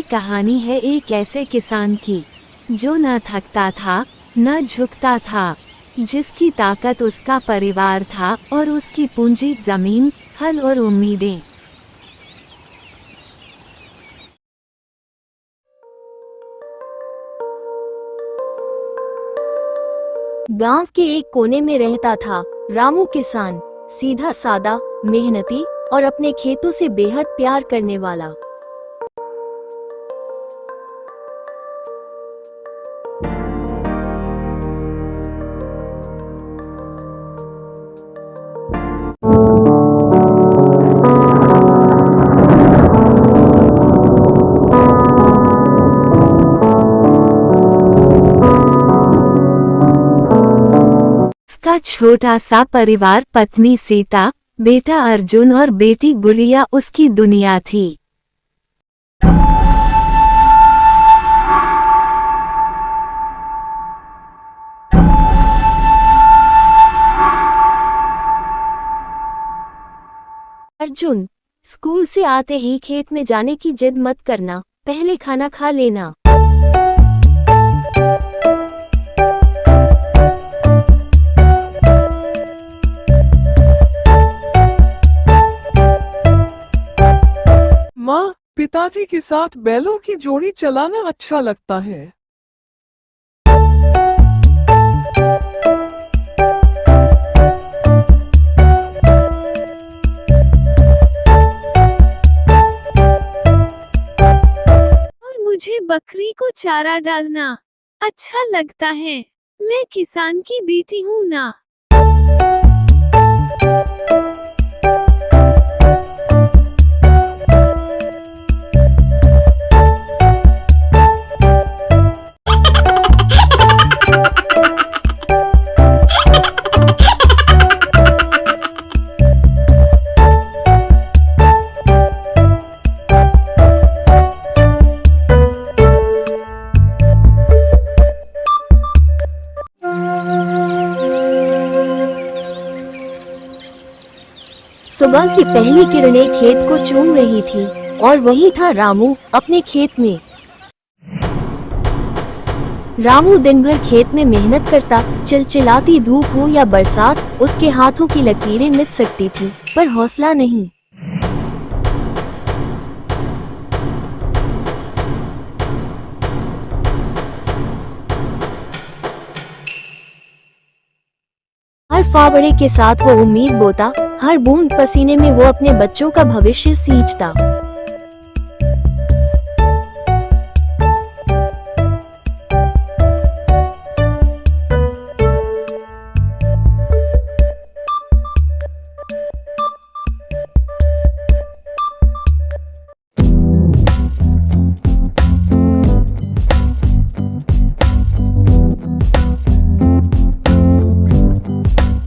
कहानी है एक ऐसे किसान की जो न थकता था न झुकता था, जिसकी ताकत उसका परिवार था और उसकी पूंजी जमीन, हल और उम्मीदें। गांव के एक कोने में रहता था रामू किसान। सीधा सादा, मेहनती और अपने खेतों से बेहद प्यार करने वाला। उसका छोटा सा परिवार, पत्नी सीता, बेटा अर्जुन और बेटी गुड़िया उसकी दुनिया थी। अर्जुन, स्कूल से आते ही खेत में जाने की जिद मत करना, पहले खाना खा लेना। माँ, पिताजी के साथ बैलों की जोड़ी चलाना अच्छा लगता है। और मुझे बकरी को चारा डालना अच्छा लगता है। मैं किसान की बेटी हूँ ना। सुबह की पहली किरणें खेत को चूम रही थी और वही था रामू अपने खेत में। रामू दिन भर खेत में मेहनत करता, चिलचिलाती धूप हो या बरसात, उसके हाथों की लकीरें मिट सकती थी, पर हौसला नहीं। हर फावड़े के साथ वो उम्मीद बोता, हर बूंद पसीने में वो अपने बच्चों का भविष्य सींचता।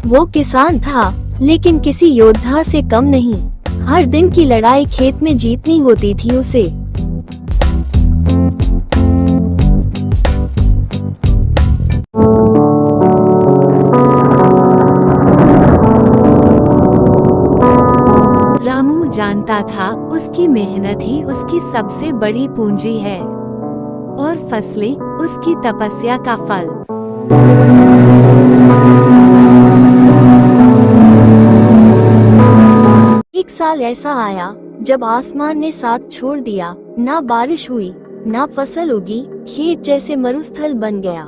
वो किसान था, लेकिन किसी योद्धा से कम नहीं। हर दिन की लड़ाई खेत में जीतनी होती थी उसे। रामू जानता था उसकी मेहनत ही उसकी सबसे बड़ी पूंजी है और फसलें उसकी तपस्या का फल। एक साल ऐसा आया जब आसमान ने साथ छोड़ दिया। ना बारिश हुई, ना फसल उगी, खेत जैसे मरुस्थल बन गया।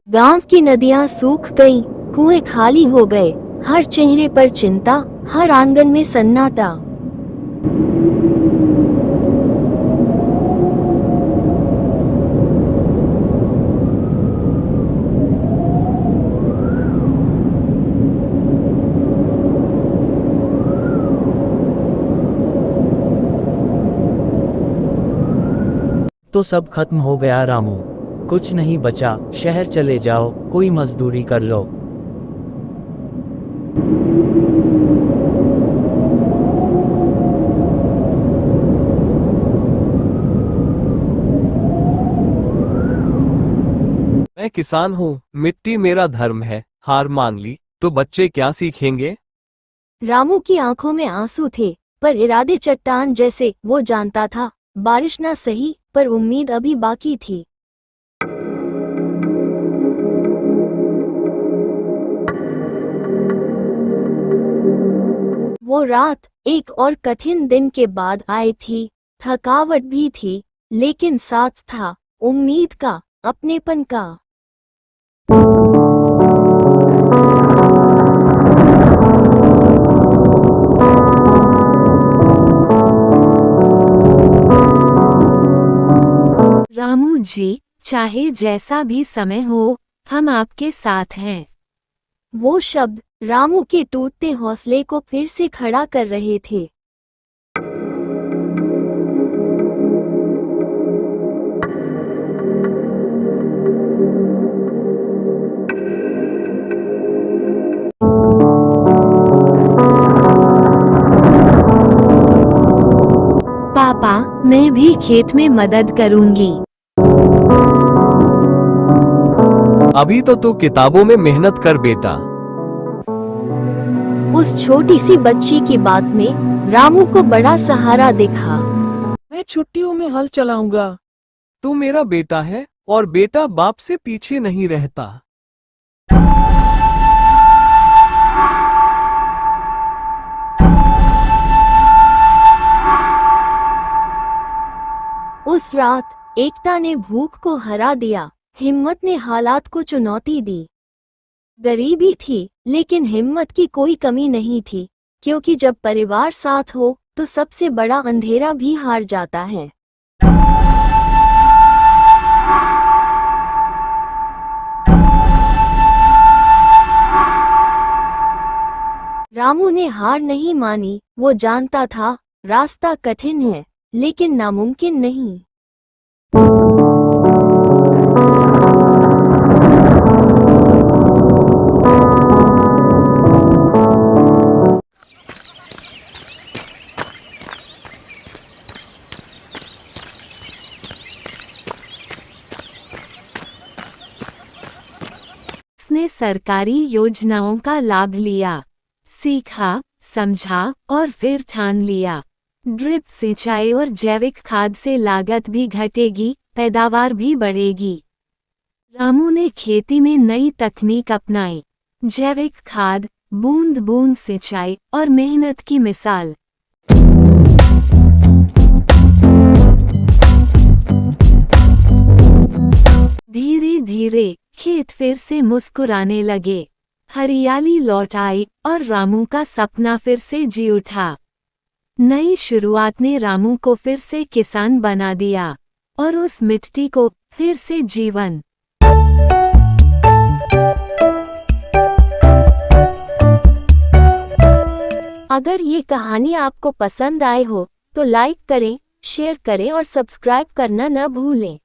गांव की नदियां सूख गईं, कुएं खाली हो गए, हर चेहरे पर चिंता, हर आंगन में सन्नाटा। तो सब खत्म हो गया रामू, कुछ नहीं बचा। शहर चले जाओ, कोई मजदूरी कर लो। मैं किसान हूँ, मिट्टी मेरा धर्म है। हार मान ली तो बच्चे क्या सीखेंगे? रामू की आंखों में आंसू थे, पर इरादे चट्टान जैसे। वो जानता था बारिश ना सही, पर उम्मीद अभी बाकी थी। वो रात एक और कठिन दिन के बाद आई थी। थकावट भी थी, लेकिन साथ था उम्मीद का, अपनेपन का। रामू जी, चाहे जैसा भी समय हो, हम आपके साथ हैं। वो शब्द रामू के टूटते हौसले को फिर से खड़ा कर रहे थे। पापा, मैं भी खेत में मदद करूंगी। अभी तो तू किताबों में मेहनत कर बेटा। उस छोटी सी बच्ची की बात में रामू को बड़ा सहारा दिखा। मैं छुट्टियों में हल चलाऊंगा। तू मेरा बेटा है, और बेटा बाप से पीछे नहीं रहता। उस रात एकता ने भूख को हरा दिया, हिम्मत ने हालात को चुनौती दी। गरीबी थी, लेकिन हिम्मत की कोई कमी नहीं थी, क्योंकि जब परिवार साथ हो तो सबसे बड़ा अंधेरा भी हार जाता है। रामू ने हार नहीं मानी। वो जानता था रास्ता कठिन है, लेकिन नामुमकिन नहीं। उसने सरकारी योजनाओं का लाभ लिया, सीखा, समझा और फिर ठान लिया। ड्रिप सिंचाई और जैविक खाद से लागत भी घटेगी, पैदावार भी बढ़ेगी। रामू ने खेती में नई तकनीक अपनाई, जैविक खाद, बूंद बूंद सिंचाई और मेहनत की मिसाल। धीरे धीरे खेत फिर से मुस्कुराने लगे, हरियाली लौट आई और रामू का सपना फिर से जी उठा। नई शुरुआत ने रामू को फिर से किसान बना दिया और उस मिट्टी को फिर से जीवन। अगर ये कहानी आपको पसंद आए हो तो लाइक करें, शेयर करें और सब्सक्राइब करना न भूलें।